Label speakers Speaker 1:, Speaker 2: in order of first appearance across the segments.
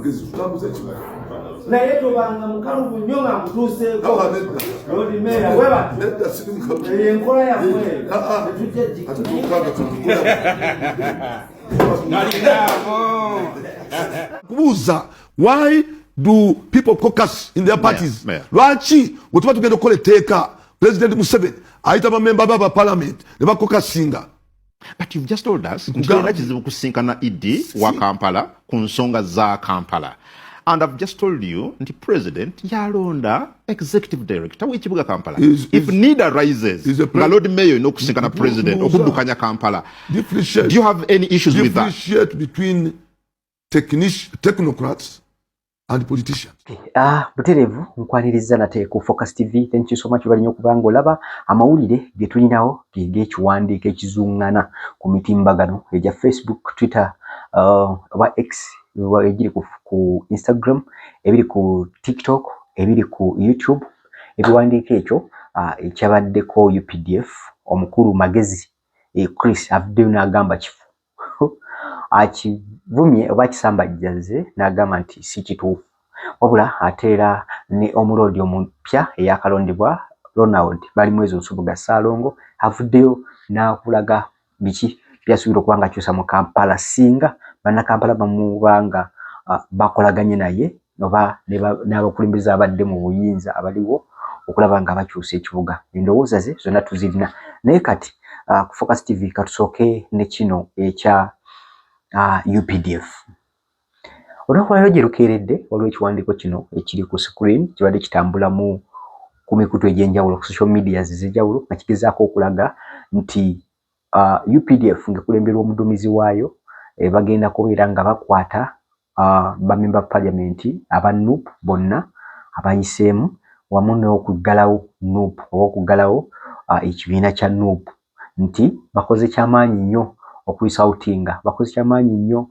Speaker 1: magezi tutamuze kibaye
Speaker 2: naye tobanga mukalubu nnyo nga mutuuseeko lodi meera weba
Speaker 1: nedda siri mukalubu
Speaker 2: enkola yammwe
Speaker 1: kubuuza why do people caucus in their parties? Lwaki bwe tuba tugenda okukola etteeka President Museveni ayita bamemba baba parliament ne bakokasinga?
Speaker 3: But you've just told us nti kizibu kusinkana Idi wa Kampala ku nsonga za Kampala. And I've just told you nti President yalonda executive director w'ekibuga Kampala. If need arises, nga Lord Mayor n'okusinkana President okuddukanya Kampala. Do you have any issues with that?
Speaker 1: Differentiate between technocrats and politicians.
Speaker 4: Buterevu nkwaniriza nate ku Focus TV. Thank you so much bali nyokubanga olaba amawulire ge tulinawo g'ekiwandiiko ekizungana ku mitimbagano eja Facebook, Twitter, oba X, ebiri ku Instagram, ebiri ku TikTok, ebiri ku YouTube. Ebiwandiiko ekyo ekyabaddeko UPDF omukulu Magezi Chris avuddeyo n'agamba kifu akivumye oba kisambajjaze n'agamba nti si kituufu. Wabula ateera ne omulodi omupya eyakalondebwa Ronald bali mwezi Nsubuga Ssalongo avuddeyo n'akulaga biki byasuubira okuba nga kyusa mu Kampala singa bannakampala bamubanga bakolaganye naye oba n'abakulembeze abadde mu buyinza abaliwo okulaba nga bakyusa ekibuga. Endowooza ze zonna tuzirina naye kati ku Focus TV katusooke ne kino ekya UPDF. Olw'okubayo gye lukeeredde waliwo ekiwandiiko kino ekiri ku screen kibadde kitambula ku mikutu egy'enjawulo ku social media ez'enjawulo nga kigezaako okulaga nti UPDF ng'ekulemberwa omuduumizi waayo bagenda kubeera nga bakwata bamemba paliamenti aba NUP bonna abayiseemu wamu n'okuggalawo NUP oba okuggalawo ekibiina kya NUP nti bakoze kyamaanyi nnyo okuyisawutinga, bakoze kyamaanyi nnyo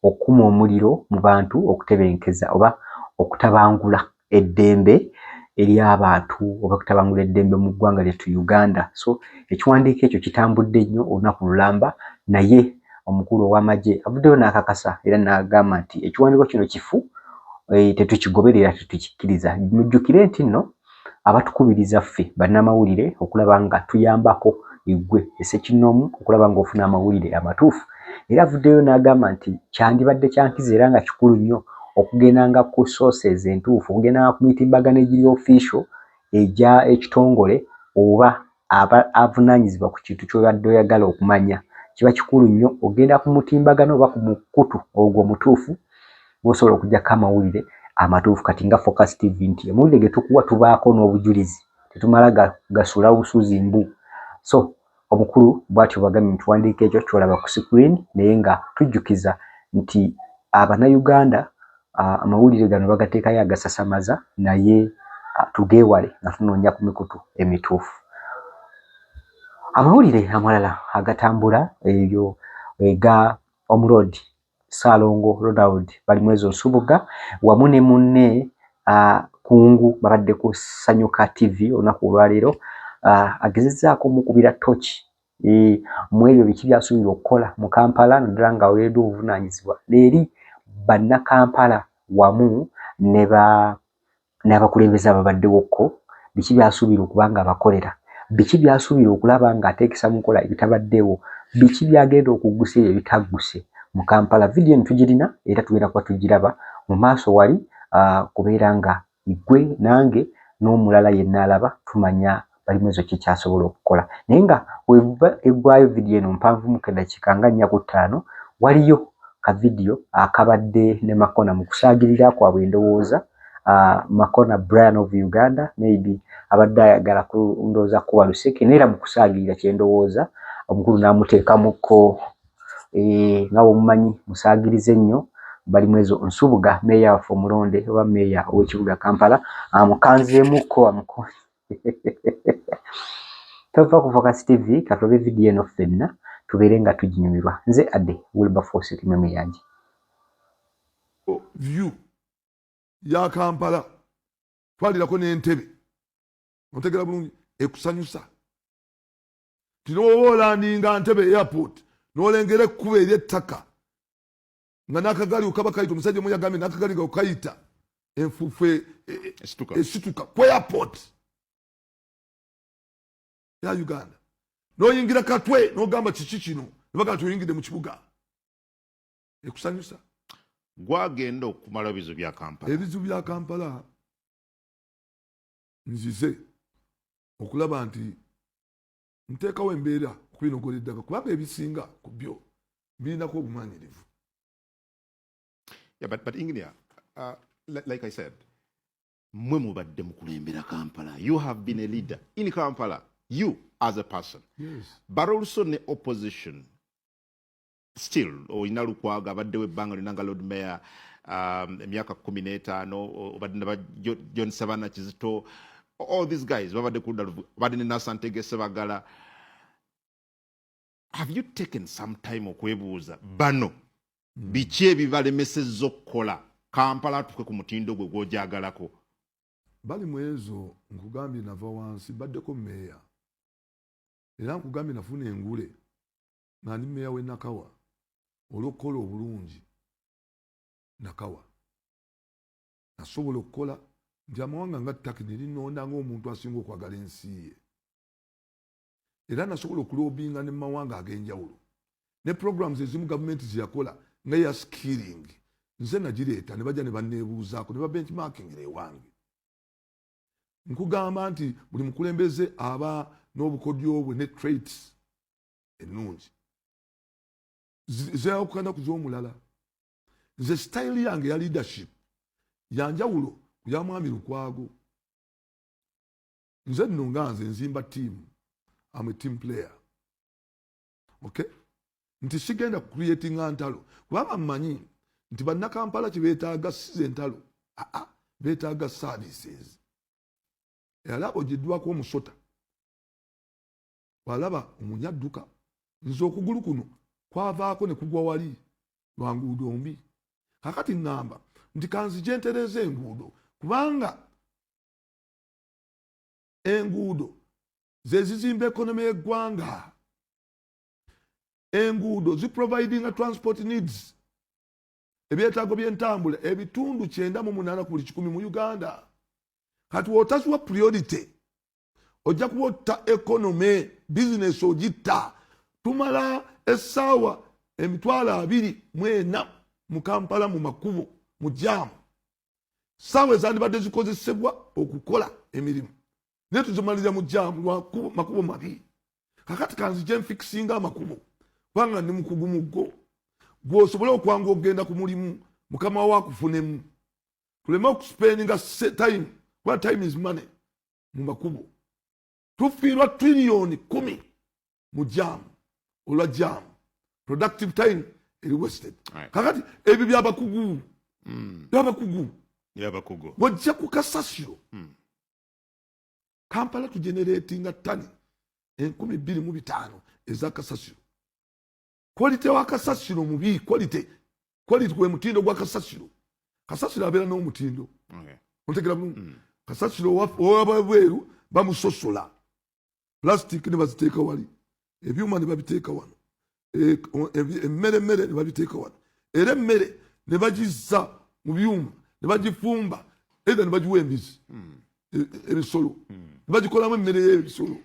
Speaker 4: okuma omuliro mu bantu okutebenkeza oba okutabangula eddembe ery'abantu oba okutabangula eddembe mu ggwanga lyettu Uganda. So ekiwandiiko ekyo kitambudde nnyo olunaku lulamba naye omukulu ow'amagye avuddeyo n'akakasa era n'agamba nti ekiwandiiko kino kifu tetukigoberera tetukikkiriza. Mujjukire nti nno abatukubiriza ffe bannamawulire okulaba nga tuyambako eggwe Ssekinomu okulaba ng'ofuna amawulire amatuufu. Era avuddeyo n'agamba nti kyandibadde kyankiza era nga kikulu nnyo okugendanga ku sources entuufu, okugendanga ku mitimbagano egiri official eja ekitongole oba avunaanyizibwa ku kintu ky'obadde oyagala okumanya. Kiba kikulu nnyo ogenda ku mutimbagano oba ku mukutu ogwo mutuufu bw'osobola okugyako amawulire amatuufu. Kati nga Focus TV nti amawulire ge tukuwa tubaako n'obujulizi, tetumala gasula busuzi mbu. So omukulu bw'atyo bwagambye mu kiwandiiko ekyo ky'olaba ku screen naye nga tujjukiza nti Abannayuganda amawulire gano bagateekayo agasasamaza naye tugeewale nga tunoonya ku mikutu emituufu. Amawulire amalala agatambula ebyo ega omulodi Ssalongo Ronald bali mwezi Nsubuga wamu ne munne Kungu babadde ku Sanyuka TV olunaku olwaleero agezezzaako mukubira tochi mu ebyo biki byasuubira okukola mu Kampala naddala nga weeredde obuvunaanyizibwa eri bannakampala wamu n'abakulembeze ababaddewokko biki byasuubira okuba nga bakolera, biki byasuubira okulaba ng'ateekesa mu nkola ebitabaddewo, biki byagenda okuggusa ebyo ebitagguse mu Kampala. Vidiyo ntugirina era tugenda kuba tugiraba mu maaso wali kubeera nga igwe nange n'omulala yenna alaba tumanya bali mwezo kikyasobola okukola. Naye nga eggwayo vidiyo eno mpanvu mu kadakiika nga 4-5 waliyo ka vidiyo akabadde ne Makona mu kusaagirira kwabwe endowooza. Makona Brian of Uganda maybe abadde ayagala kundooza kuba luseke neera mu kusaagirira kyendowooza omukulu n'amuteekamuko nga bw'omumanyi musaagirize nnyo bali mwezo Nsubuga meeya waffe omulonde oba meeya ow'ekibuga Kampala amukanzeemukko amukonye. Tova ku Focus TV katobe vidiyo eno ffenna tubeere nga tuginyumirwa. Nze Adde Wilberforce kimeme yange.
Speaker 1: View ya Kampala twalirako n'entebe ontegera bulungi ekusanyusa tinooba olandinga Ntebe airport n'olengera ekkubo ery'ettaka nga n'akagali okaba kayita omusajja omu yagambye n'akagali nga okayita enfuufu esituka ku airport ya Uganda n'oyingira Katwe n'ogamba kiki kino ne bagamba tuyingidde mu kibuga ekusanyusa
Speaker 3: gwagenda okumala ebizibu bya Kampala.
Speaker 1: Ebizibu bya Kampala nzize okulaba nti nteekawo embeera okubinogola eddagala kubanga ebisinga ku byo birinako obumanyirivu.
Speaker 3: Yeah, but Engineer, like I said, mwe mubadde mukulembera Kampala. You have been a leader in Kampala, you as a person.
Speaker 1: Yes.
Speaker 3: But also ne opposition. Still, Oyina Lukwaga, baddewo ebbanga linanga Lord Mayor, emyaka 15, obadde John Savannah Kizito, all these guys, babadde kudda badde ne Nasantege Sebagala. Have you taken some time okwebuuza bano biki ebibalemesezza okukola Kampala tuke ku mutindo gwe gw'ojagalako?
Speaker 1: Bali mu ezo nkugambye nava wansi baddeko meeya era nkugambye nafuna engule nga ndi meeya w'e Nakawa olw'okukola obulungi Nakawa nasobola okukola nti amawanga nga ttaka ne linonda ng'omuntu asinga okwagala ensi ye era nasobola okulobinga ne mu mawanga ag'enjawulo ne programs ezimu gavumenti zeyakola nga ya skilling nze nagireeta ne bajja ne banneebuuzaako ne babenchmarkingira ewange. Nkugamba nti buli mukulembeze aba n'obukodyo bwe ne traits ennungi zeawukana ku z'omulala. Nze style yange ya leadership yanjawulo ku ya Mwami Lukwago. Nze nno nga nze nzimba team. I'm a team player. Okay? Nti sigenda creating ntalo. Kubanga mmanyi nti bannakampala kye beetaaga si ntalo. Beetaaga services. Alaba ogiddwako omusota. Walaba omunyadduka. Nze okugulu kuno kwavaako ne kugwa wali lwa nguudo mbi. Kakati ngamba nti kanzije ntereze enguudo kubanga enguudo ze zizimba ekonomi y'eggwanga. Enguudo zi providing a transport needs. Ebyetaago by'entambula ebitundu 98 ku buli 100 mu Uganda. Kati wotasuwa priority ojja kuwota economy business ogitta. Tumala essaawa 24 mu Kampala mu makubo mu jaamu. Ssaawa ezandibadde zikozesebwa okukola emirimu naye tuzimaliriza mu jaamu lwa makubo mabi. Kakati kanzije nfikisinga amakubo kubanga ndi mukugu muggo gw'osobola okwanga okugenda ku mulimu mukama wa akufunemu. Tuleme okuspendinga time. What time is money? Mu makubo. Tufiirwa trillion 10 mu jaamu olwa jaamu. Productive time eri wasted. Kakati ebyo byabakugu. Byabakugu. Wajja ku kasasiro. Kampala tugeneratinga ttani 25,000 eza kasasiro. Quality wa kasasiro mubi quality kwe mutindo gwa kasasiro. Kasasiro abeera n'omutindo. Ontegera kasasiro wabweru bamusosola. Plastic ne baziteeka wali. Ebyuma ne babiteeka wano. Emmere ne babiteeka wano. Era emmere ne bagizza mu byuma ne bagifumba era ne bagiwa embizi. Ebisolo. Ne bagikolamu emmere y'ebisolo.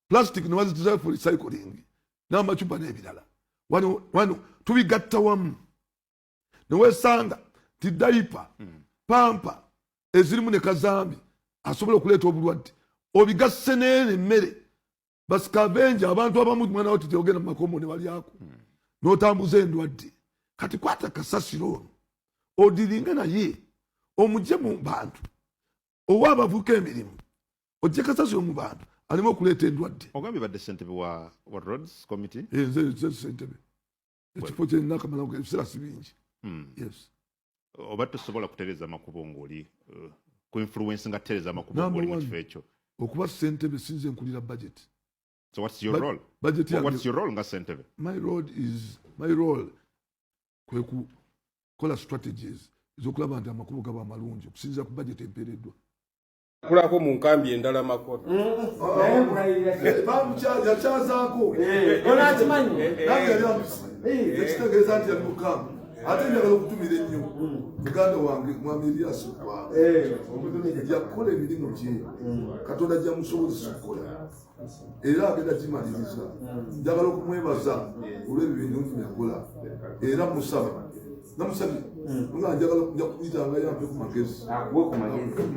Speaker 1: Plastic ne bazituza for recycling. N'amacupa n'ebirala. Wano tubigatta wamu. Ne weesanga ti daipa, pampa, ezirimu ne kazambi asobola okuleeta obulwadde. Obigasse n'emmere. Basikavenja abantu abamu mwana wati tegenda mu makomo ne balyako. N'otambuza endwadde. Kati kwata kasasiro ono. Odiringa naye omugye mu bantu. Owa abavuka emirimu. Ojje kasasiro mu bantu. Alimo okuleeta endwadde.
Speaker 3: Ogambye badde ssentebe wa Roads Committee?
Speaker 1: Nze ssentebe. Ekifo kye nnina akamala ebiseera si bingi. Yes.
Speaker 3: Oba tosobola kutereeza amakubo ng'oli ku influence nga tereeza amakubo ng'oli mu kifo ekyo?
Speaker 1: Okuba ssentebe sinze nkulira budget.
Speaker 3: So what's your role?
Speaker 1: Budget
Speaker 3: what's your role nga ssentebe?
Speaker 1: My role kwe kukola strategies ezokulaba nti amakubo gaba amalungi okusinziira ku budget empeereddwa.
Speaker 5: Kulako mu nkambi endala makono.
Speaker 1: Yakyazaako.
Speaker 2: Onakimanyi?
Speaker 1: Nange yali amusi. Ekitegeeza nti yali mukambwe. ate njagala okutumira ennyo muganda wange mwami Elias kwa yakola emirimu gye Katonda gyamusobozesa okukola era agenda gimaliriza. Njagala okumwebaza olw'ebyo bintu yakola era musaba namusabye nga njagala kuyitanga yampe ku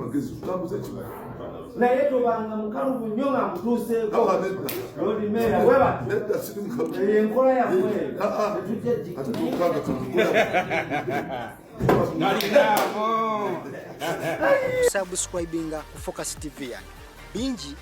Speaker 1: magezi tutambuze ekibuga
Speaker 2: naye tobanga mukalubu nnyo nga mutuuseeko Lord Mayor weba
Speaker 1: nedda siri mukalubu
Speaker 2: enkola yammwe
Speaker 6: subscribinga ku Focus TV bingi